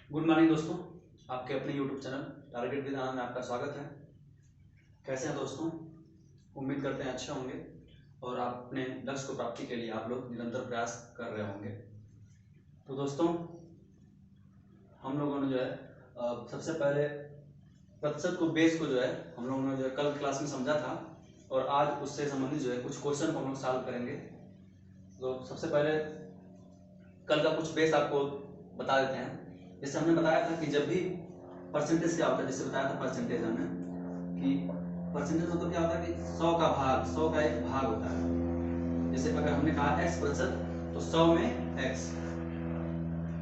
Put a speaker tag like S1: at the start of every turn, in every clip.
S1: Good morning दोस्तों, आपके अपने यूट्यूब चैनल टारगेट विद आनंद में आपका स्वागत है। कैसे हैं दोस्तों? उम्मीद करते हैं अच्छे होंगे और आप अपने लक्ष्य को प्राप्ति के लिए आप लोग निरंतर प्रयास कर रहे होंगे। तो दोस्तों, हम लोगों ने जो है सबसे पहले प्रतिशत को बेस को जो है हम लोगों ने जो है कल क्लास में समझा था और आज उससे संबंधित जो है कुछ क्वेश्चन को हम लोग सॉल्व करेंगे। तो सबसे पहले कल का कुछ बेस आपको बता देते हैं। जैसे हमने बताया था कि जब भी परसेंटेज क्या होता है, जैसे बताया था परसेंटेज हमने कि परसेंटेज मतलब क्या होता है कि 100 का भाग, 100 का एक भाग होता है। जैसे अगर हमने कहा x% तो 100 में x,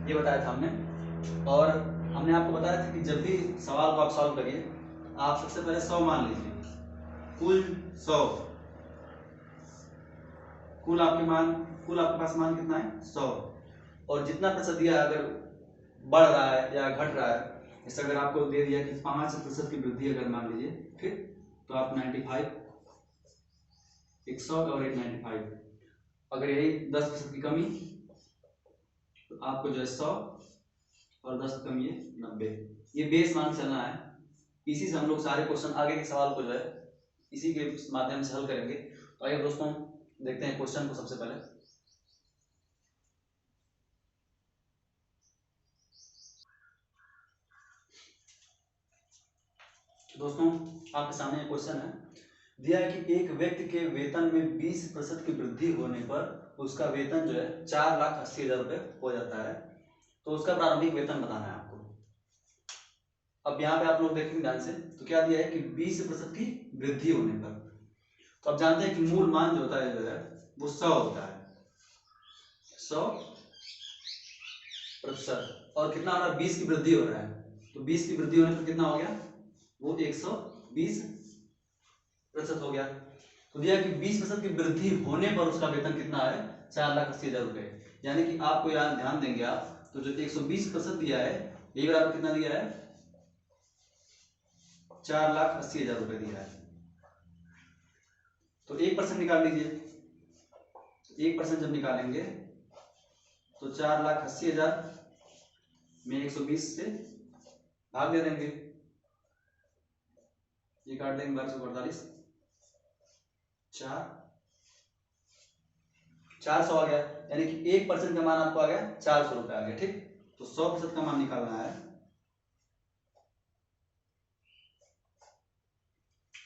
S1: ये बताया था हमने। और हमने आपको बताया था कि जब भी सवाल को आप सॉल्व करिए, आप सबसे पहले 100 मान लीजिए, कुल 100, कुल आपके पास मान कितना है 100, और जितना प्रतिशत दिया अगर बढ़ रहा है या घट रहा है, जैसे अगर आपको दे दिया कि 5% की वृद्धि अगर मान लीजिए, ठीक, तो आप 95, 100 और 195, अगर यही 10% की कमी तो आपको जो है 100 और 10 कमी है 90। ये बेस मान चलना है। इसी से हम लोग सारे क्वेश्चन आगे के सवाल को जो है इसी के माध्यम से हल करेंगे। तो आइए दोस्तों देखते हैं क्वेश्चन को। सबसे पहले दोस्तों आपके सामने एक क्वेश्चन है, दिया है कि एक व्यक्ति के वेतन में 20% की वृद्धि होने पर उसका वेतन जो है 4,80,000 रुपये हो जाता है। तो उसका प्रारंभिक वेतन बताना है आपको। अब यहाँ पे आप लोग देखेंगे ध्यान से, तो क्या दिया है कि 20% की वृद्धि होने पर, तो आप जानते हैं कि मूल मान जो होता है जो है वो 100 होता है, 100%। और कितना हो रहा है, 20 की वृद्धि हो रहा है, तो 20 की वृद्धि होने पर कितना हो गया, वो 120% हो गया। तो दिया कि 20% की वृद्धि होने पर उसका वेतन कितना है, 4,80,000 रुपए। यानी कि आपको यहाँ ध्यान देंगे आप, तो जो 120% दिया है ये बराबर कितना दिया है, 4,80,000 रुपए दिया है। तो 1% निकाल लीजिए। 1% जब निकालेंगे तो 4,80,000 में 120 से भाग दे देंगे, ये काट देंगे 1248, 400 आ गया। यानी कि 1% का मान आपको आ गया 400 रुपए आ गया, ठीक। तो 100% का मान निकालना है।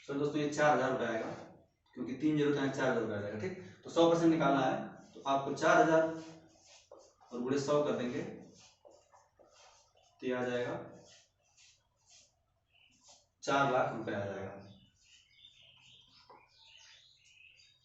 S1: तो दोस्तों ये 4,000 रुपए आएगा, क्योंकि 3 जीरो तो 4,000 रुपए आ जाएगा, ठीक। तो 100% निकालना है, तो आपको 4,000 और गुणे 100 कर देंगे तो ये आ जाएगा 4 लाख रुपए आ जाएगा।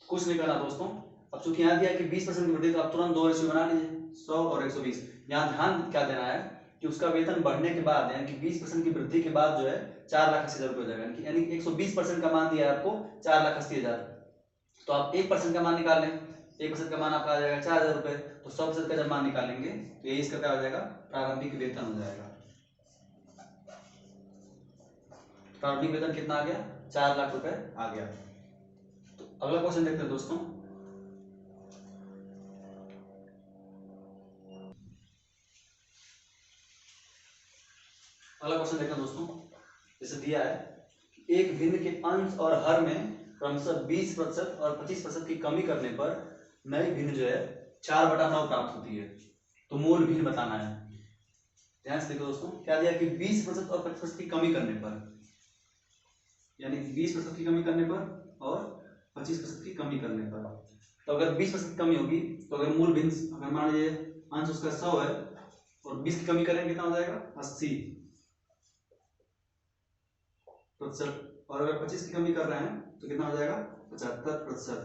S1: कुछ नहीं करना दोस्तों। अब चूंकि यहाँ दिया कि 20% की वृद्धि, तो आप तुरंत 2 रेशियो बना लीजिए, 100 और 120। यहाँ ध्यान क्या देना है कि उसका वेतन बढ़ने के बाद, यानी कि 20% की वृद्धि के बाद जो है 4,80,000 रुपये हो जाएगा। यानी 120% का मान दिया है आपको 4,80,000, तो आप 1% का मान निकाल लें। 1% का मान आपका आ जाएगा 4,000 रुपये। तो 100% का जब मान निकालेंगे तो ये इसका क्या हो जाएगा, प्रारंभिक वेतन हो जाएगा। प्रारंभिक वेतन कितना आ गया, 4 लाख रुपए आ गया। तो अगला क्वेश्चन देखते हैं दोस्तों। अगला क्वेश्चन देखते हैं दोस्तों। जैसे दिया है कि एक भिन्न के अंश और हर में क्रमशः 20% और 25% की कमी करने पर नई भिन्न जो है 4/9 प्राप्त होती है। तो मूल भिन्न बताना है। ध्यान से देखो दोस्तों, क्या दिया कि 20% और 25% की कमी करने पर, यानी 20% की कमी करने पर और 25% की कमी करने पर। तो अगर 20% कमी होगी तो अगर मूल भिन्न, अगर मान लीजिए अंश उसका 100 है और 20 की कमी करेंगे कितना हो जाएगा, 80%। और अगर 25 की कमी कर रहे हैं तो कितना हो जाएगा, 75%।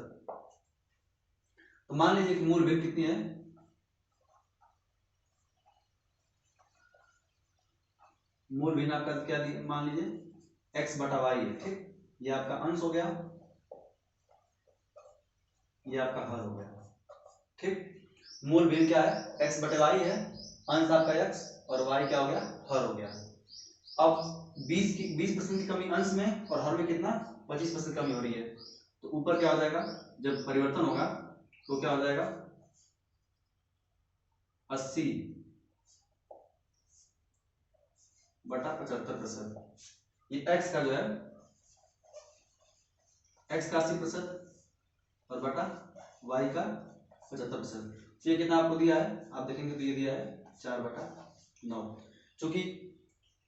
S1: तो मान लीजिए कि मूल भिन्न कितनी है, मूल भिन्न आपका क्या मान लीजिए x/y है, ठीक। ये आपका अंश हो गया, ये आपका हर हो गया, ठीक। मूल भिन्न क्या है, x/y है, अंश आपका x और y क्या हो गया, हर हो गया। अब 20% की कमी अंश में और हर में कितना, 25% कमी हो रही है। तो ऊपर क्या हो जाएगा, जब परिवर्तन होगा तो क्या हो जाएगा, 80 बटा 75%। ये x का जो है x का 80% और बटा y का 75%। ये कितना आपको दिया है, आप देखेंगे तो ये दिया है 4/9। चूंकि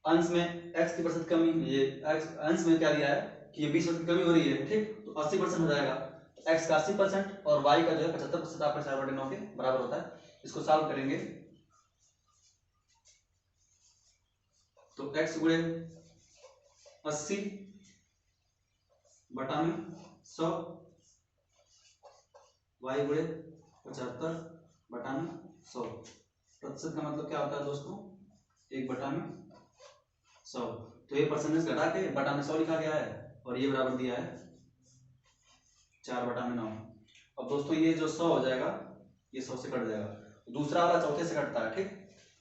S1: अंश में x की परसेंट कमी, ये x अंश में क्या दिया है कि ये 20% कमी हो रही है, ठीक, तो 80% हो जाएगा। तो x का 80% और y का जो है 75% आपका 4/9 के बराबर होता है। इसको सॉल्व करेंगे तो x गुणे 80 बटा में 100, y गुणे 75 बटा में 100। प्रतिशत का मतलब क्या होता है दोस्तों, 1/100। तो ये परसेंटेज घटा के बटा में 100 लिखा गया है और ये बराबर दिया है 4/9। अब दोस्तों ये जो 100 हो जाएगा ये 100 से कट जाएगा, दूसरा वाला चौथे से कटता है, ठीक,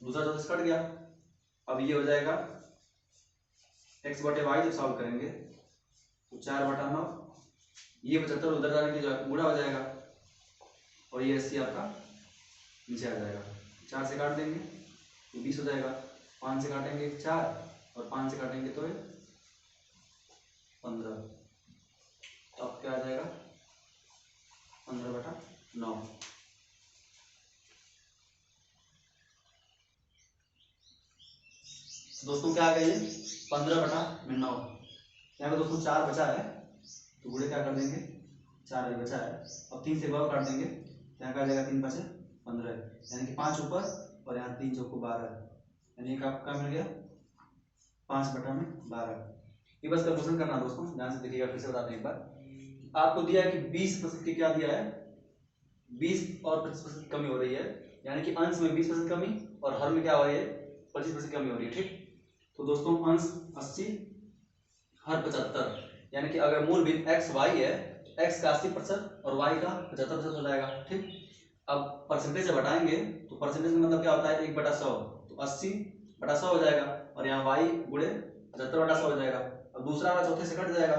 S1: दूसरा चौथे से कट गया। अब ये हो जाएगा x बटे वाई, जब सॉल्व करेंगे तो 4/9, ये 75 उधर जाने के जो गुणा हो जाएगा और ये 80 आपका नीचे आ जाएगा। 4 से काट देंगे तो 20 हो जाएगा, 5 से काटेंगे 4 और 5 से काटेंगे तो 15। तो अब क्या आ जाएगा 15/9। दोस्तों क्या आ गया ये 15/9। यहाँ पे दोस्तों 4 बचा है तो गुणे क्या कर देंगे, 4 बचा है, अब 3 से बाहर काट देंगे, यहाँ का आ जाएगा 3 5 15, यानी कि 5 ऊपर और यहाँ 3 चौको 12, यानी कि आपका मिल गया 5/12। ये बस कैलकुलेशन करना दोस्तों, ध्यान से देखिएगा, फिर से बताते हैं एक बार। आपको दिया है कि 20% की क्या दिया है, 20 और 25% कमी हो रही है, यानी कि अंश में 20% कमी और हर में क्या हो रही है 25% कमी हो रही है, ठीक। तो दोस्तों अंश 80 हर 75, यानी कि अगर मूल भिन्न एक्स वाई है तो एक्स का 80% और वाई का 75% हो जाएगा, ठीक। अब परसेंटेज से घटाएंगे तो परसेंटेज का मतलब क्या होता है 1/100, तो 80/100 हो जाएगा और यहाँ वाई गुणे 75/100 हो जाएगा। अब दूसरा वाला चौथे से कट जाएगा,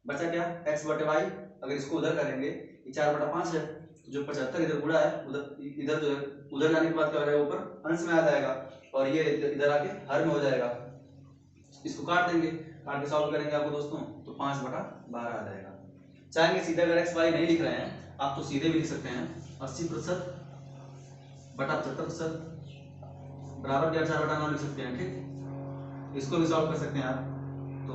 S1: बचा क्या x बटे वाई। अगर इसको उधर करेंगे ये 4/5 है, तो जो 75 इधर गुणा है उधर इधर जो है उधर जाने के बाद क्या हो जाएगा ऊपर अंश में आ जाएगा और ये इधर आके हर में हो जाएगा। इसको काट देंगे, काट के सॉल्व करेंगे आपको दोस्तों तो 5/12 आ जाएगा। चाहेंगे सीधे अगर एक्स वाई नहीं लिख रहे हैं आप तो सीधे भी लिख सकते हैं 80% बटा 75% बराबर क्या 4/9 लिख सकते हैं, ठीक। इसको भी सॉल्व कर सकते हैं आप तो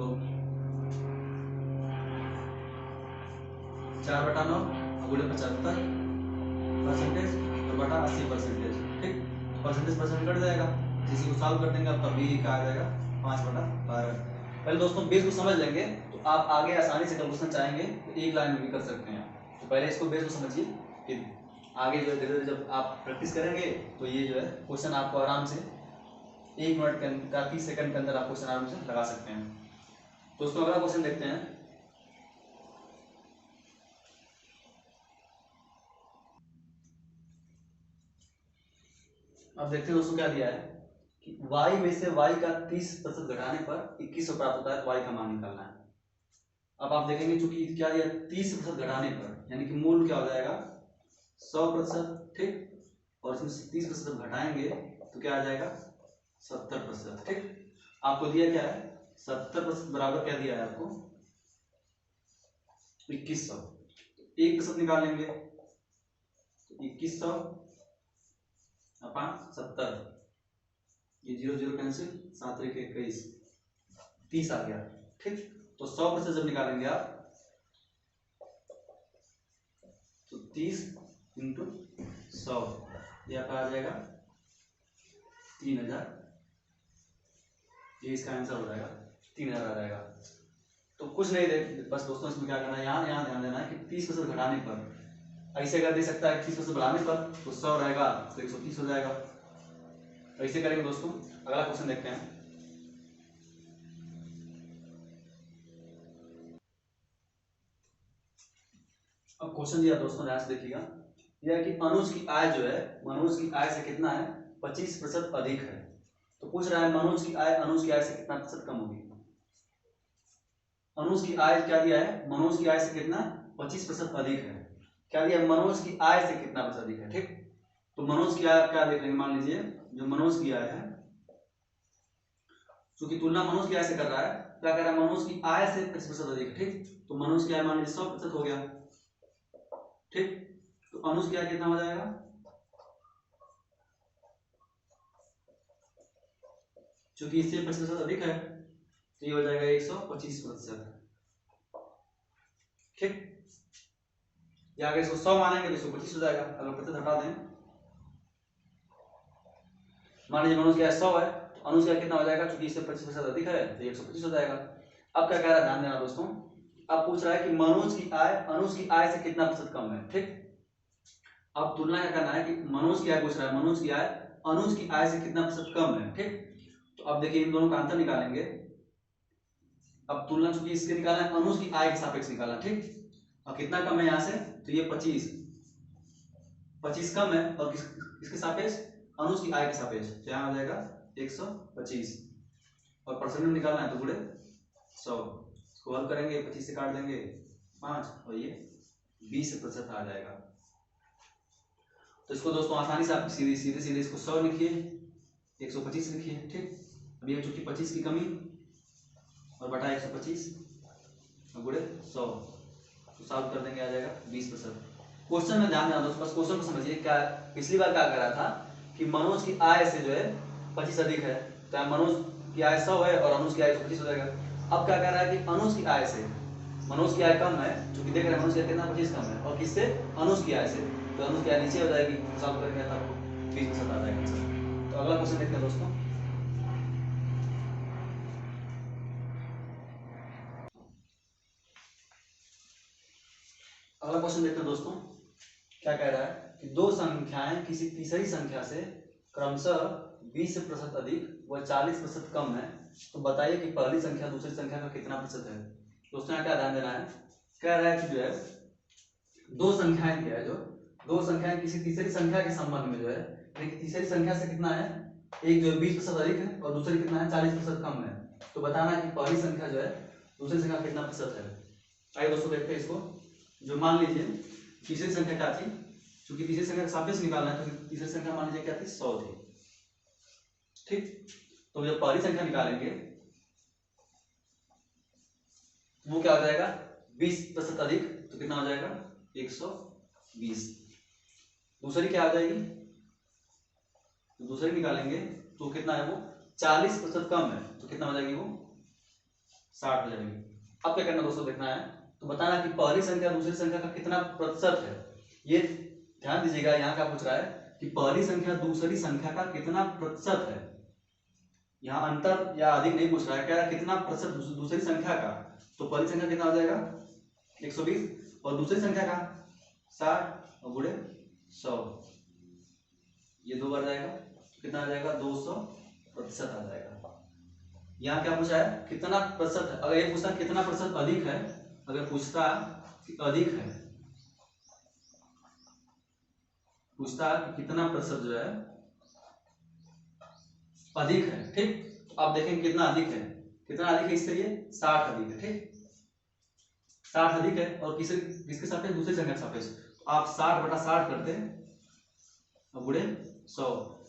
S1: 4/9 गुणे 75% और बटा 80%, ठीक। परसेंटेज कट जाएगा, इसी को सॉल्व कर देंगे आपका बी का आ जाएगा 5/12। पहले दोस्तों बेस को समझ लेंगे तो आप आगे आसानी से कैलकुलेशन चाहेंगे तो एक लाइन में भी कर सकते हैं। तो पहले इसको बेस को समझिए, फिर आगे जो है धीरे धीरे जब आप प्रैक्टिस करेंगे तो ये जो है क्वेश्चन आपको आराम से 1 मिनट का 30 सेकंड के अंदर आप क्वेश्चन आराम से लगा सकते हैं। दोस्तों अगला क्वेश्चन देखते हैं। अब देखते हैं दोस्तों क्या दिया है कि y में से y का 30% घटाने पर 2100 प्राप्त होता है, तो y का मान निकालना है। अब आप देखेंगे चूंकि क्या दिया 30% घटाने पर, यानी कि मूल क्या हो जाएगा 100%, ठीक, और इसमें 30% घटाएंगे तो क्या आ जाएगा 70%, ठीक। आपको दिया क्या है 70% बराबर क्या दिया है आपको 2100, 1% निकाल लेंगे तो 2100 अपॉन 70, ये 0 0 कैंसिल, 7 3 21, 30 आ गया, ठीक। तो 100% जब निकालेंगे आप तो 30 इंटू 100 ये आपका आ जाएगा 3000, ये इसका आंसर हो जाएगा 3000 आ जाएगा। तो कुछ नहीं दे, बस दोस्तों इसमें क्या करना है यहाँ ध्यान देना है कि 30% घटाने पर ऐसे कर दे सकता है, 30% बढ़ाने पर तो 100 रहेगा तो 130 हो जाएगा। ऐसे करेंगे दोस्तों। अगला क्वेश्चन देखते हैं। अब क्वेश्चन दिया दोस्तों ध्यान से देखिएगा, यह कि अनुज की आय जो है मनोज की आय से कितना है 25% अधिक है। तो पूछ रहा है मनोज की आय अनुज की आय से कितना प्रतिशत कम होगी। अनुज की आय क्या दिया है मनोज की आय से कितना 25% अधिक है, क्या दिया मनोज की आय से कितना प्रतिशत अधिक है, ठीक। तो मनोज की आय क्या देख लेंगे, मान लीजिए जो मनोज की आय है क्योंकि तुलना मनोज की आय से कर रहा है, क्या कर रहा है, मनोज की आय से 25% अधिक, ठीक। तो मनोज की आय मान लीजिए 100% हो गया, ठीक। तो अनुज की आय कितना हो जाएगा, क्योंकि इससे 25% अधिक है तो ये हो जाएगा 125%, ठीक। या अगर इसको 100 मानेंगे तो 125 हो जाएगा, अगर प्रतिशत हटा दें, मान लीजिए मनोज की आय 100 है तो अनुज की आय कितना हो जाएगा, क्योंकि इससे 25% अधिक है तो 125 हो जाएगा। अब क्या कह रहा है, ध्यान देना दोस्तों, अब पूछ रहा है कि मनोज की आय अनुज की आय से कितना प्रतिशत कम है, ठीक। अब तुलना क्या करना है कि मनोज की आय पूछ रहा है, मनोज की आय अनुज की आय से कितना प्रतिशत कम है, ठीक। तो अब देखिए इन दोनों का अंतर निकालेंगे। अब तुलना चूंकि इसके निकालना है, अनुज की आय के सापेक्ष निकालना, ठीक। और कितना कम है यहाँ से, तो ये 25 कम है, और किसके सापेक्ष, अनुज की आय के सापेक्ष, तो यहाँ आ जाएगा 125, और परसेंट निकालना है तो गुणे 100, इसको हल करेंगे, 25 से काट देंगे 5 और ये 20% आ जाएगा। तो इसको दोस्तों आसानी से आप सीधे सीधे इसको 100 लिखिए, 125 लिखिए, ठीक। अब ये चूंकि 25 की कमी और बटा 125 गुणे 100, तो सॉल्व कर देंगे, आ जाएगा 20%। क्वेश्चन में ध्यान देना दोस्तों, बस क्वेश्चन को समझिए, क्या पिछली बार क्या कर रहा था कि मनोज की आय से जो है 25 अधिक है, तो मनोज की आय 100 है और अनुज की आय 125 हो जाएगा। अब क्या कर रहा है कि अनुज की आय से मनोज की आय कम है, क्योंकि देख रहे हैं मनोज की आय कितना 25 कम है, और किससे, अनुज की आय से, तो अनुज की आय नीचे हो जाएगी, सॉल्व करेंगे तो आपको 20% आ जाएगा। तो अगला क्वेश्चन देखते हैं दोस्तों, अगला क्वेश्चन देखते हैं दोस्तों, क्या कह रहा है कि दो संख्याएं किसी तीसरी संख्या से क्रमशः 20% अधिक व 40% कम है, तो बताइए कि पहली संख्या दूसरी संख्या का कितना प्रतिशत है। दोस्तों यहाँ क्या ध्यान देना है, कह रहा है कि जो है दो संख्याएं दिया है, जो दो संख्याएं किसी तीसरी संख्या के संबंध में जो है, तीसरी संख्या से कितना है, एक जो है 20% अधिक है और दूसरी कितना है 40% कम है, तो बताना है कि पहली संख्या जो है दूसरी संख्या कितना प्रतिशत है। आइए दोस्तों देखते हैं इसको। जो मान लीजिए तीसरी संख्या क्या थी, क्योंकि तीसरी संख्या का सापेक्ष निकालना है, तो तीसरी संख्या मान लीजिए क्या थी, 100 थी, ठीक। तो जब पहली संख्या निकालेंगे वो क्या हो जाएगा, 20% अधिक, तो कितना हो जाएगा 120। दूसरी क्या आ जाएगी, तो दूसरी निकालेंगे तो कितना है वो 40% कम है, तो कितना हो जाएगी वो 60 हो जाएगी। अब क्या करना दोस्तों, देखना है, तो बताना कि पहली संख्या दूसरी संख्या का कितना प्रतिशत है। ये ध्यान दीजिएगा, यहाँ क्या पूछ रहा है कि पहली संख्या दूसरी संख्या का कितना प्रतिशत है, यहाँ अंतर या अधिक नहीं पूछ रहा है, कह रहा है कितना प्रतिशत दूसरी संख्या का, तो पहली संख्या कितना हो जाएगा 120 और दूसरी संख्या का 60 और गुणे 100, ये दो बार जाएगा, तो कितना आ जाएगा 200% आ जाएगा। यहाँ क्या पूछा है, कितना प्रतिशत है, अगर ये पूछता कितना प्रतिशत अधिक है, अगर पूछता कि अधिक है, पूछता कि कितना प्रतिशत जो है अधिक है, ठीक। तो आप देखें कितना अधिक है, कितना अधिक है, इससे ये 60 अधिक है, ठीक। 60 अधिक है और किसके सापेक्ष, दूसरी संख्या के सापेक्ष, तो आप 60/60 करते और गुणे 100,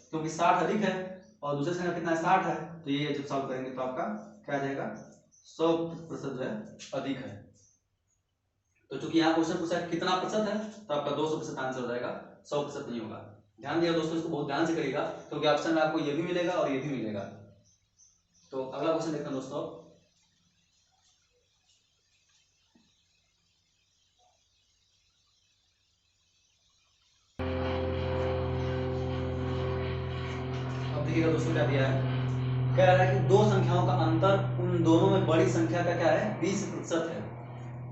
S1: क्योंकि 60 अधिक है और दूसरी संख्या कितना है 60 है, तो ये जब सॉल्व करेंगे तो आपका क्या आ जाएगा 100% जो है अधिक है। तो चूंकि यहाँ क्वेश्चन पूछा है कितना प्रतिशत है, तो आपका 200% आंसर हो जाएगा, 100% नहीं होगा। ध्यान दिया दोस्तों, इसको बहुत ध्यान से करिएगा, क्योंकि ऑप्शन में आपको ये भी मिलेगा और ये भी मिलेगा। तो अगला क्वेश्चन देखते हैं दोस्तों, अब देखिएगा दोस्तों क्या दिया है, कह रहा है कि दो संख्याओं का अंतर उन दोनों में बड़ी संख्या का क्या है 20% है,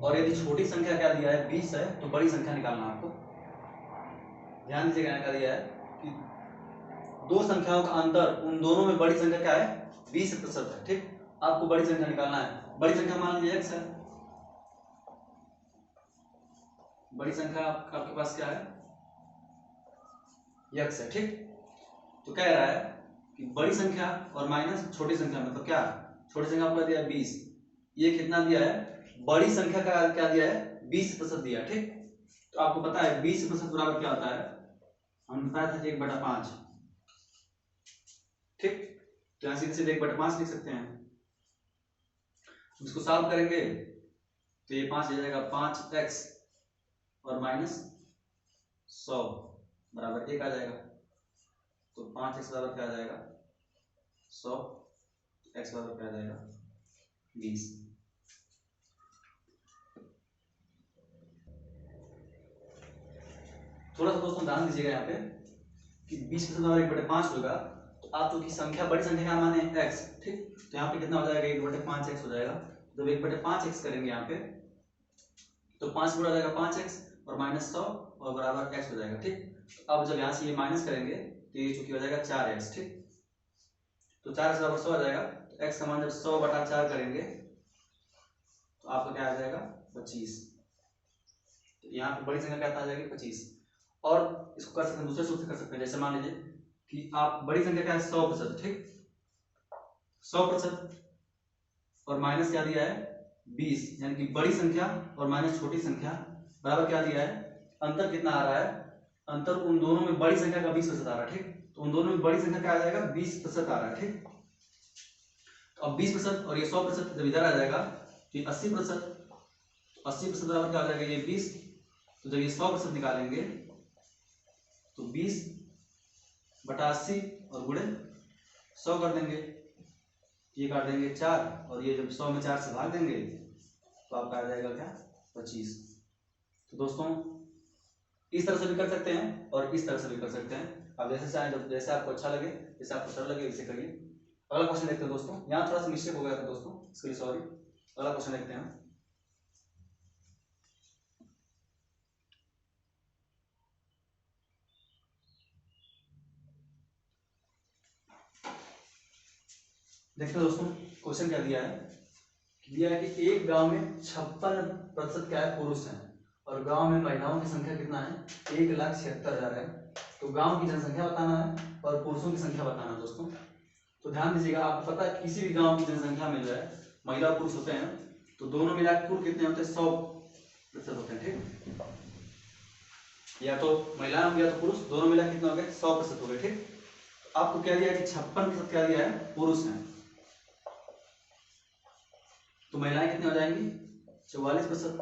S1: और यदि छोटी संख्या क्या दिया है 20 है, तो बड़ी संख्या निकालना आपको। ध्यान दीजिएगा क्या दिया है कि दो संख्याओं का अंतर उन दोनों में बड़ी संख्या क्या है 20% है, ठीक। आपको बड़ी संख्या निकालना है, बड़ी संख्या मान लीजिए x है, बड़ी संख्या आपके पास क्या है x है, ठीक। तो कह रहा है कि बड़ी संख्या और माइनस छोटी संख्या, मतलब क्या, छोटी संख्या आपको दिया है 20, ये कितना दिया है, बड़ी संख्या का क्या दिया है 20% दिया है, ठीक। तो आपको पता है 20% बराबर क्या होता है, हमने बताया था 1/5, ठीक। तो यहाँ सीधे सीधे 1/5 लिख सकते हैं। इसको सॉल्व करेंगे तो ये 5 हो जाएगा 5x और माइनस 100 बराबर 1 आ जाएगा। तो 5x बराबर क्या आ जाएगा 100, x बराबर क्या आ जाएगा 20। थोड़ा सा दोस्तों ध्यान दीजिएगा यहाँ पे कि 20% बराबर 1/5 होगा। तो आप चूंकि संख्या बड़ी संख्या का माने x, ठीक, तो यहाँ पे कितना हो जाएगा 1/5x हो जाएगा। जब 1/5x करेंगे यहाँ पे तो 5 गुणा हो जाएगा 5x और माइनस 100 और बराबर x हो जाएगा, ठीक। अब जब यहाँ से ये माइनस करेंगे तो ये चूंकि हो जाएगा 4x, ठीक। तो 4x बराबर 100 आ जाएगा। तो x का मान जब 100/4 करेंगे तो आपका क्या आ जाएगा 25। तो यहाँ पे बड़ी संख्या क्या आ जाएगी 25। और इसको कर सकते हैं दूसरे सूत्र से कर सकते हैं। जैसे मान लीजिए कि आप बड़ी संख्या क्या है 100%, ठीक, 100% और माइनस क्या दिया है 20, यानी कि बड़ी संख्या और माइनस छोटी संख्या बराबर क्या दिया है, अंतर कितना आ रहा है, अंतर उन दोनों में बड़ी संख्या का 20% आ रहा है, ठीक। तो उन दोनों में बड़ी संख्या क्या आ जाएगा 20% आ रहा है, ठीक। तो अब 20% और ये 100% जब इधर आ जाएगा तो ये 80%, 80% बराबर क्या आ जाएगा ये 20। तो जब ये 100% निकालेंगे तो 20/80 और गुणे 100 कर देंगे, ये काट देंगे 4 और ये जब 100 में 4 से भाग देंगे तो आपका आ जाएगा क्या 25। तो दोस्तों इस तरह से भी कर सकते हैं और इस तरह से भी कर सकते हैं। आप जैसे चाहें, जैसे आपको अच्छा लगे, जैसे आपको सरल लगे वैसे करिए। अगला क्वेश्चन देखते हैं दोस्तों। यहाँ थोड़ा सा मिस्टेक हो गया था दोस्तों, इसके लिए सॉरी। अगला क्वेश्चन देखते हैं। देखते हैं दोस्तों क्वेश्चन क्या दिया है। दिया है कि एक गांव में 56% क्या है पुरुष हैं और गांव में महिलाओं की संख्या कितना है 1,76,000 है। तो गांव की जनसंख्या बताना है और पुरुषों की संख्या बताना है दोस्तों। तो ध्यान दीजिएगा, आपको पता है किसी भी गांव की जनसंख्या में जो है महिला और पुरुष होते हैं तो दोनों मिला के कुल कितने होते हैं 100% होते हैं, ठीक। या तो महिला होंगे या तो पुरुष, दोनों मिला कितने हो गए 100% हो गए, ठीक। आपको क्या दिया है कि 56% क्या दिया है पुरुष हैं, तो महिलाएं कितनी हो जाएंगी 44%।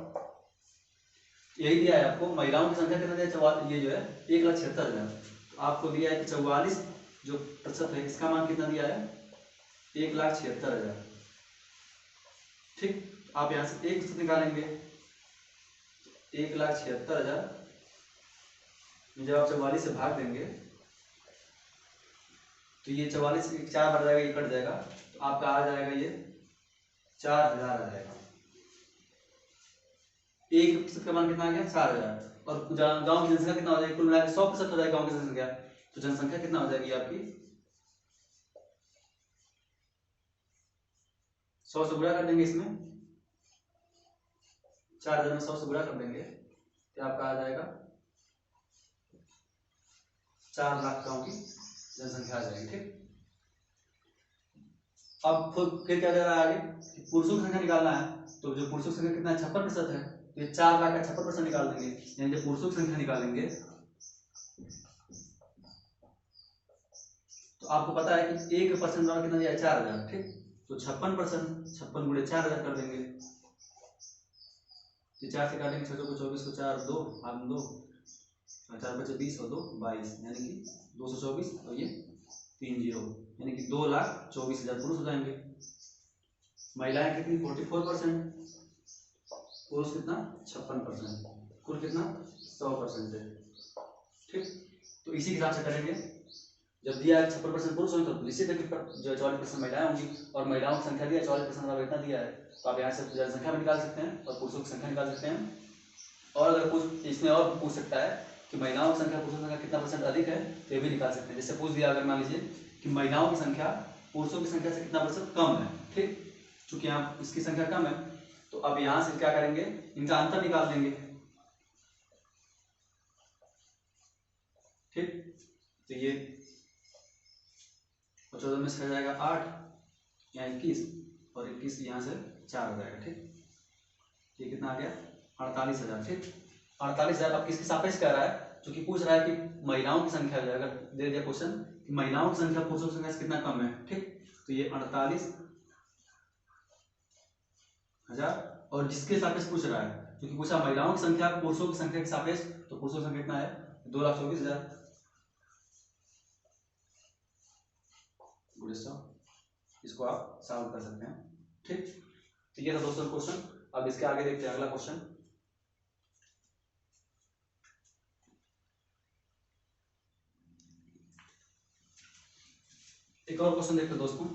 S1: यही दिया है आपको, महिलाओं की संख्या कितना दिया है ये जो है 1,76,000। तो आपको दिया है कि 44 जो प्रतिशत है इसका मान कितना दिया है 1,76,000, ठीक। आप यहाँ से 1% निकालेंगे 1,76,000 जब आप 44 से भाग देंगे तो ये 44 4 बढ़ जाएगा, ये कट जाएगा, तो आपका आ जाएगा ये 4,000 आ जाएगा। 1% का मान कितना आ गया 4,000 और गांव की जनसंख्या कितना हो जाएगी कुल मिलाकर 100% हो जाएगी गांव की जनसंख्या। तो जनसंख्या कितना हो जाएगी आपकी 100 से गुणा कर देंगे, इसमें 4,000 में 100 से गुणा कर देंगे तो आपका आ जाएगा 4 लाख गांव की जनसंख्या आ जाएगी, ठीक। अब फिर क्या कह रहा है आगे कि पुरुषों की संख्या निकालना है। तो जो पुरुषों की संख्या कितना 56% है तो ये 4 लाख का 56% निकाल देंगे, यानी जब पुरुषों की संख्या निकालेंगे तो आपको पता है कि 1% बराबर कितना दिया है 4,000, ठीक। तो 56%, 56 गुणे 4,000 कर देंगे, तो 4 से काटेंगे 6 को 24 को 4 2 हाथ 2 4 बचे 20 और 2 22, यानी कि 224 और ये 30, यानी कि 2,24,000 पुरुष हो जाएंगे। महिलाएं कितनी 44%, पुरुष कितना 56%, कुल कितना 100% है, ठीक। तो इसी के हिसाब से करेंगे। जब दिया 56% पुरुष होंगे तो इसी तरीके पर जो 44% महिलाएं होंगी और महिलाओं की संख्या दिया 44% बराबर इतना दिया है, तो आप यहाँ से जनसंख्या भी निकाल सकते हैं और पुरुषों की संख्या निकाल सकते हैं। और अगर कुछ इसमें और पूछ सकता है कि महिलाओं की संख्या पुरुषों की संख्या कितना % अधिक है तो ये भी निकाल सकते हैं। जैसे पूछ दिया अगर मान लीजिए कि महिलाओं की संख्या पुरुषों की संख्या से कितना % कम है, ठीक। चूंकि यहाँ इसकी संख्या कम है तो अब यहाँ से क्या करेंगे इनका अंतर निकाल देंगे, ठीक। तो ये 14 में से जाएगा 8 या 21 और 21 यहाँ से 4 हो जाएगा, ठीक। ये कितना आ गया 48,000, ठीक। 48,000 अब किसके सापेक्ष कह रहा है, क्योंकि पूछ रहा है कि महिलाओं की संख्या जो है, अगर दे दिया क्वेश्चन कि महिलाओं की संख्या पुरुषों की संख्या से कितना कम है, ठीक। तो ये 48,000, और जिसके सापेक्ष पूछ रहा है, क्योंकि पूछा महिलाओं की संख्या पुरुषों की संख्या के सापेक्ष, तो पुरुषों की संख्या कितना है 2,24,000 गुणे 100। इसको आप सॉल्व कर सकते हैं। ठीक, तो ये था दोस्तों क्वेश्चन। अब इसके आगे देखते हैं अगला क्वेश्चन। एक और क्वेश्चन देखते हैं दोस्तों,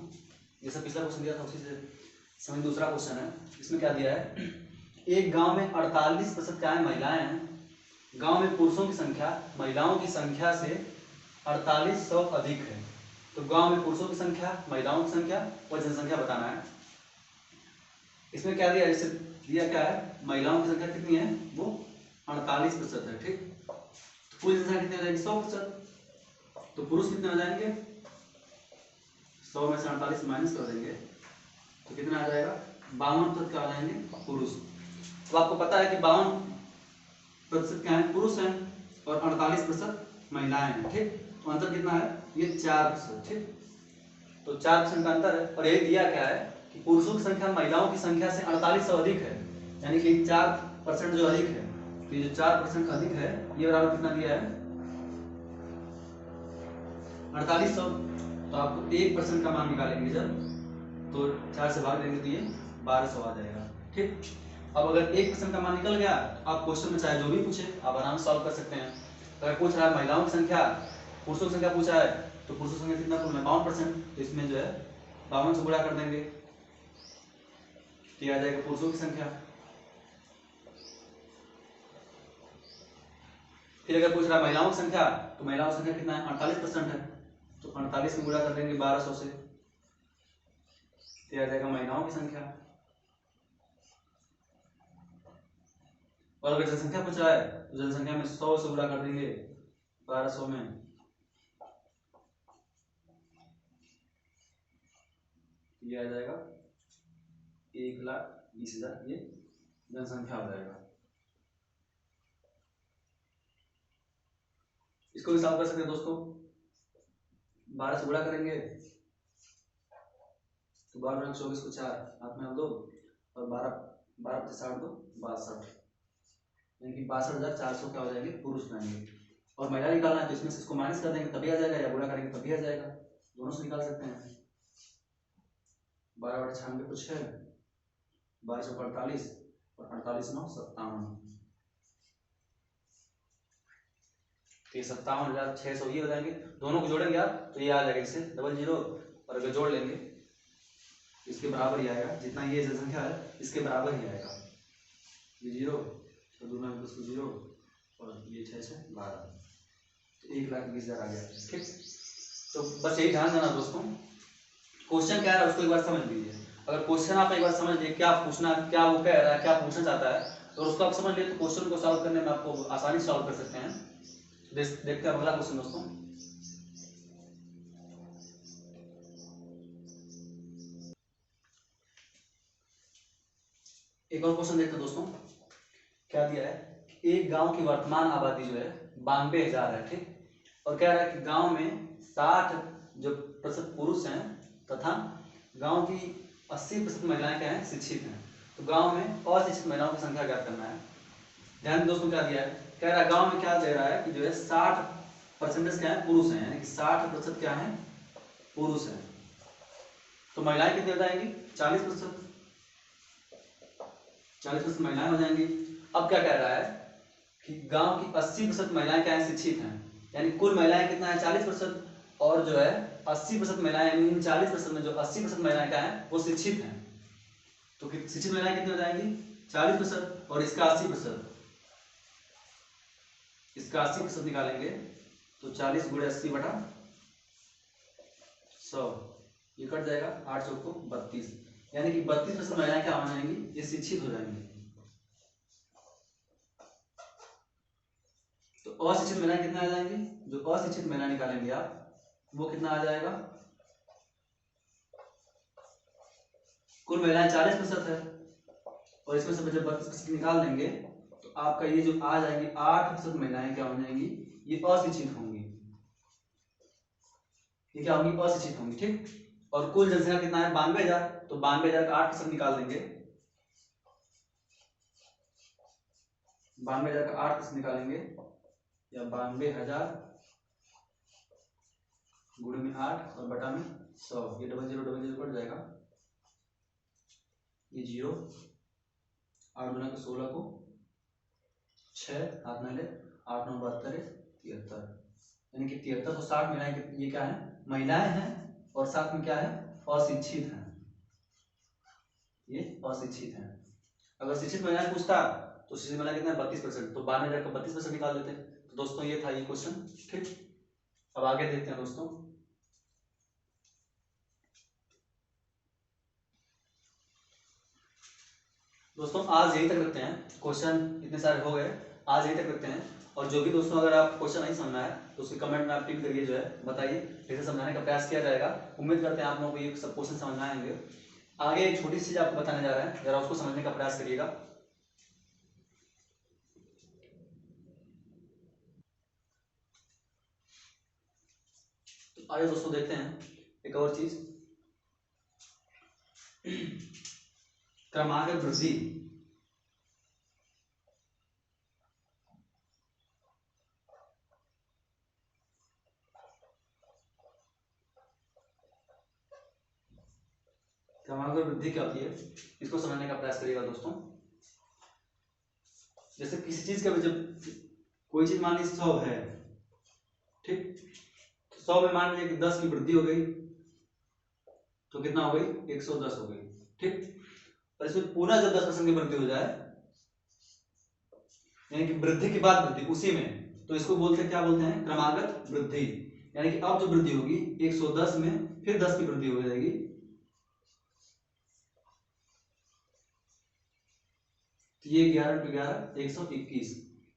S1: जैसा पिछला क्वेश्चन दिया था उसी से समझ दूसरा क्वेश्चन है। इसमें क्या दिया है, एक गांव में 48% क्या है महिलाएं हैं, गांव में पुरुषों की संख्या महिलाओं की संख्या से 4800 अधिक है। तो गांव में पुरुषों की संख्या, महिलाओं की संख्या और जनसंख्या बताना है। इसमें क्या दिया, जैसे दिया क्या है, महिलाओं की संख्या कितनी है, वो 48% है। ठीक, तो कुल जनसंख्या कितनी हो जाएगी 100%। तो पुरुष कितने हो जाएंगे, 100 में से 48 माइनस कर देंगे तो कितना आ जाएगा 52% क्या आ जाएंगे पुरुष। तो आपको पता है कि 52% क्या है, पुरुष हैं, और 48% महिलाएं हैं। ठीक, तो अंतर कितना है, ये 4%। ठीक, तो 4% का अंतर है, और यही दिया क्या है कि पुरुषों की संख्या महिलाओं की संख्या से 4800 अधिक है, यानी कि 4% जो अधिक है। तो ये जो 4% अधिक है ये बराबर कितना दिया है 4800। तो आपको 1% का मान निकालेंगे जब, तो 4 से भाग देंगे तो ये 1200 आ जाएगा। ठीक, अब अगर 1% का मान निकल गया तो आप क्वेश्चन में चाहे जो भी पूछे आप आराम से सॉल्व कर सकते हैं। अगर पूछ रहा है महिलाओं की संख्या पुरुषों की संख्या पूछा है, तो पुरुषों की संख्या कितना कुल में 52%, तो इसमें जो है 52 से गुणा कर देंगे तो ये आ जाएगा पुरुषों की संख्या। फिर अगर पूछ रहा है महिलाओं की संख्या, तो महिलाओं की संख्या कितना है 48% है, तो 48 में गुणा कर देंगे 1200 से, तो आ जाएगा महिलाओं की संख्या। और अगर जनसंख्या पूछ रहा है तो जनसंख्या में 100 से गुणा कर देंगे 1200 में, ये आ जाएगा 1,20,000, ये जनसंख्या हो जाएगा। इसको भी सॉल्व कर सकते हैं दोस्तों, 12 से गुणा करेंगे तो 12 24 को 4 हाथ में हम 2 और 12 से 60 2 62, यानी कि 62,400 क्या हो जाएंगे पुरुष बनेंगे। और महिला निकालना है तो इसमें से इसको माइनस कर देंगे तभी आ जाएगा, या गुणा करेंगे तभी आ जाएगा, दोनों से निकाल सकते हैं। 12 बटे 96 कुछ है, 12 को 48 और 48 9 57, तो ये 57,600 ये हो जाएंगे। दोनों को जोड़ेंगे आप तो ये आ जाएगा, इससे डबल जीरो, और अगर जोड़ लेंगे इसके बराबर ही आएगा, जितना ये जनसंख्या है इसके बराबर ही आएगा। ये 0 तो 2 में 0 और ये 6 से 12, तो 1,20,000 आ गया। ठीक, तो बस यही ध्यान देना दोस्तों, क्वेश्चन क्या है उसको एक बार समझ लीजिए। अगर क्वेश्चन आप एक बार समझ लिए क्या पूछना, क्या वो कह रहा है, क्या पूछना चाहता है, तो उसको आप समझ लिए तो क्वेश्चन को सॉल्व करने में आपको आसानी से सॉल्व कर सकते हैं। देखते हैं अगला क्वेश्चन दोस्तों। एक और क्वेश्चन देखते हैं दोस्तों, क्या दिया है, एक गांव की वर्तमान आबादी जो है 92,000 है। ठीक, और कह रहा है कि गांव में 60% पुरुष हैं तथा गांव की 80% महिलाएं क्या हैं, शिक्षित हैं। तो गांव में अशिक्षित महिलाओं की संख्या ज्ञात करना है। ध्यान दोस्तों क्या दिया है, कह रहा है गांव में क्या दे रहा है कि जो है 60% क्या है पुरुष हैं, यानी कि 60% क्या है पुरुष हैं। तो महिलाएं कितनी हो जाएंगी 40%, 40% महिलाएं हो जाएंगी। अब क्या कह रहा है कि गांव की 80% महिलाएं क्या है, शिक्षित हैं, यानी कुल महिलाएं कितना है 40%, और जो है 80% महिलाएं, यानी इन 40% में जो 80% महिलाएं क्या है वो शिक्षित हैं। तो शिक्षित महिलाएं कितनी हो जाएंगी 40%, और इसका 80%, इसका 80% निकालेंगे तो 40 गुणे 80 बटा 100, ये कट जाएगा 8 चौक को 32, यानी कि 32% महिलाएं क्या हो जाएंगी, ये शिक्षित हो जाएंगी। तो अशिक्षित महिलाएं कितना आ जाएंगी, जो अशिक्षित महिलाएं निकालेंगे आप वो कितना आ जाएगा, कुल महिलाएं 40% है, और इसमें से जब 32% निकाल देंगे तो आपका ये जो आ जाएंगी 8% महिलाएं क्या हो जाएंगी, ये अशिक्षित होंगी, ये क्या होंगी अशिक्षित होंगी। ठीक, और कुल जनसंख्या कितना है 92,000, तो 92,000 का 8% निकाल देंगे, 92,000 का 8% निकालेंगे, या 92,000 गुणे में 8 और बटा में 100, ये डबल जीरो कट जाएगा, ये 0, 8 गुना के 16 को 6 हाथ में ले, 8 9 72 73, यानी कि 7360 महिलाएं, ये क्या है महिलाएं हैं, और साथ में क्या है अशिक्षित हैं, ये अशिक्षित हैं। अगर शिक्षित महिलाएं पूछता तो शिक्षित महिला कितना 32%, तो 92,000 का 32% निकाल देते। तो दोस्तों ये था ये क्वेश्चन, ठीक। अब आगे देखते हैं दोस्तों। दोस्तों आज यही तक रखते हैं, क्वेश्चन इतने सारे हो गए, आज यही तक रखते हैं। और जो भी दोस्तों अगर आप क्वेश्चन नहीं समझना है तो उसके कमेंट में आप टिक करिए, जो है बताइए, फिर से समझाने का प्रयास किया जाएगा। उम्मीद करते हैं आप लोगों को ये सब क्वेश्चन समझ में आएंगे। आगे एक छोटी सी चीज आपको बताने जा रहे हैं, जरा उसको समझने का प्रयास करिएगा। तो आइए दोस्तों देखते हैं एक और चीज, क्रमांक वृद्धि। क्रमांक वृद्धि क्या होती है, इसको समझने का प्रयास करिएगा दोस्तों। जैसे किसी चीज का जब कोई चीज मान लीजिए 100 है, ठीक, तो 100 में मान लीजिए कि 10 की वृद्धि हो गई, तो कितना हो गई 110 हो गई, ठीक। और इसमें पूरा जब 10% की वृद्धि हो जाए, यानी कि वृद्धि के बाद वृद्धि उसी में, तो इसको बोलते हैं, क्या बोलते हैं क्रमागत वृद्धि। यानी कि अब जो वृद्धि होगी 110 में फिर 10 की वृद्धि हो जाएगी, तो ये 11 × 11 121,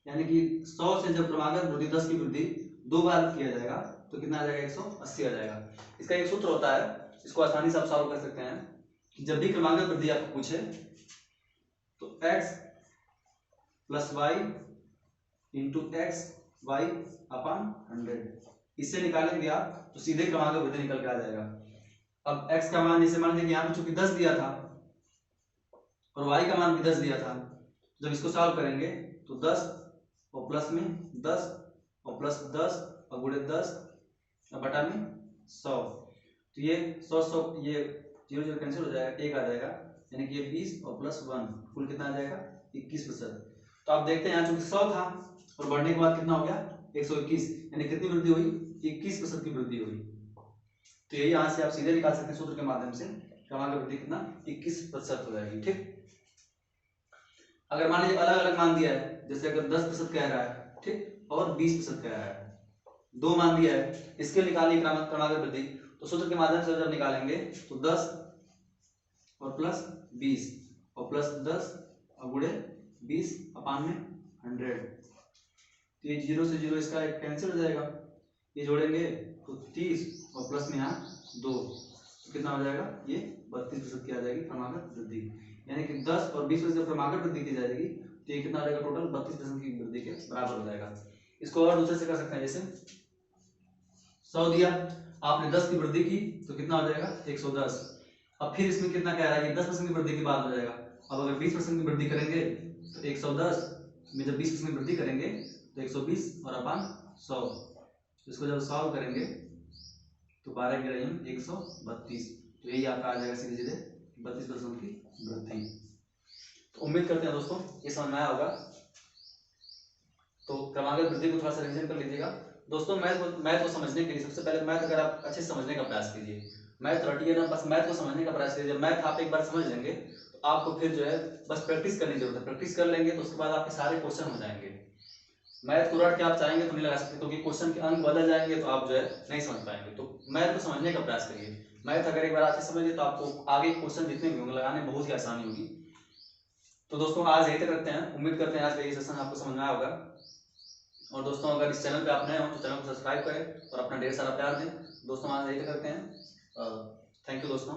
S1: यानी कि 100 से जब क्रमागत वृद्धि 10 की वृद्धि 2 बार किया जाएगा तो कितना आ जाएगा 180 आ जाएगा। इसका एक सूत्र होता है, इसको आसानी से आप सॉल्व कर सकते हैं कि जब भी क्रमागत वृद्धि आपको पूछे तो x + y × x y अपान 100, इससे निकालेंगे आप तो सीधे क्रमागत वृद्धि निकल के आ जाएगा। अब x का मान जैसे मान लीजिए यहाँ पे चूंकि 10 दिया था और y का मान भी 10 दिया था, जब इसको सॉल्व करेंगे तो 10 और प्लस में 10 और प्लस 10 और गुणे 10 और बटा में 100, तो ये 100 ये 0 0 कैंसिल हो जाएगा, 1 आ जाएगा, यानी कि ये 20 और प्लस 1 कुल कितना आ जाएगा 21%। तो आप देखते हैं यहाँ चूंकि 100 था और बढ़ने के बाद कितना हो गया 121, यानी कितनी वृद्धि हुई 21% की वृद्धि हुई। तो यही यहाँ से आप सीधे निकाल सकते हैं सूत्र के माध्यम से, क्रमांक वृद्धि कितना 21% हो जाएगी, ठीक। अगर मान लीजिए अलग अलग मान दिया है, जैसे अगर 10% कह रहा है, ठीक, और 20% कह रहा है, 2 मान दिया है, इसके निकालिए क्रमांक वृद्धि, तो सूत्र के माध्यम से जब निकालेंगे तो 10 और प्लस 20 और प्लस 10 और गुणे 20 अपान में 100, तो ये 0 से 0 इसका एक कैंसिल हो जाएगा, ये जोड़ेंगे तो 30 और प्लस में यहाँ 2, तो कितना हो जाएगा ये 32% की आ जाएगी क्रमागत वृद्धि। यानी कि 10 और 20% जब क्रमागत वृद्धि की जाएगी तो ये कितना आ जाएगा टोटल 32% की वृद्धि के बराबर हो जाएगा। इसको और दूसरे से कर सकते हैं, जैसे 100 दिया आपने 10 की वृद्धि की तो कितना हो जाएगा 110, अब फिर इसमें कितना कह रहा है कि 10% की वृद्धि के बाद हो जाएगा। अब अगर 20% की वृद्धि करेंगे तो 110 में जब 20% की वृद्धि करेंगे तो 120 और अपान 100, इसको जब सॉल्व करेंगे तो 12 × 132, तो यही आपका आ जाएगा सीधे सीधे 32% की वृद्धि। तो उम्मीद करते हैं दोस्तों ये समझ में आया होगा। तो क्रमागत वृद्धि को थोड़ा सा रिवीजन कर लीजिएगा दोस्तों। मैथ को समझने के लिए सबसे पहले मैथ अगर आप अच्छे से समझने का प्रयास कीजिए, मैथ रटिए ना, बस मैथ को समझने का प्रयास कीजिए। मैथ आप एक बार समझ लेंगे तो आपको फिर जो है बस प्रैक्टिस करने की जरूरत है, प्रैक्टिस कर लेंगे तो उसके बाद आपके सारे क्वेश्चन हो जाएंगे। मैथ को रट के आप चाहेंगे तो नहीं लगा सकते, क्योंकि क्वेश्चन के अंक बदल जाएंगे तो आप जो है नहीं समझ पाएंगे। तो मैथ को समझने का प्रयास करिए, मैथ अगर एक बार अच्छे समझ लिए तो आपको आगे क्वेश्चन जितने भी होंगे लगाने में बहुत ही आसानी होगी। तो दोस्तों आज यही तक रखते हैं, उम्मीद करते हैं आज का ये सेशन आपको समझ में आया होगा। और दोस्तों अगर इस चैनल पे आप नए हो तो चैनल को सब्सक्राइब करें और अपना ढेर सारा प्यार दें। दोस्तों आज यही तक करते हैं, थैंक यू दोस्तों।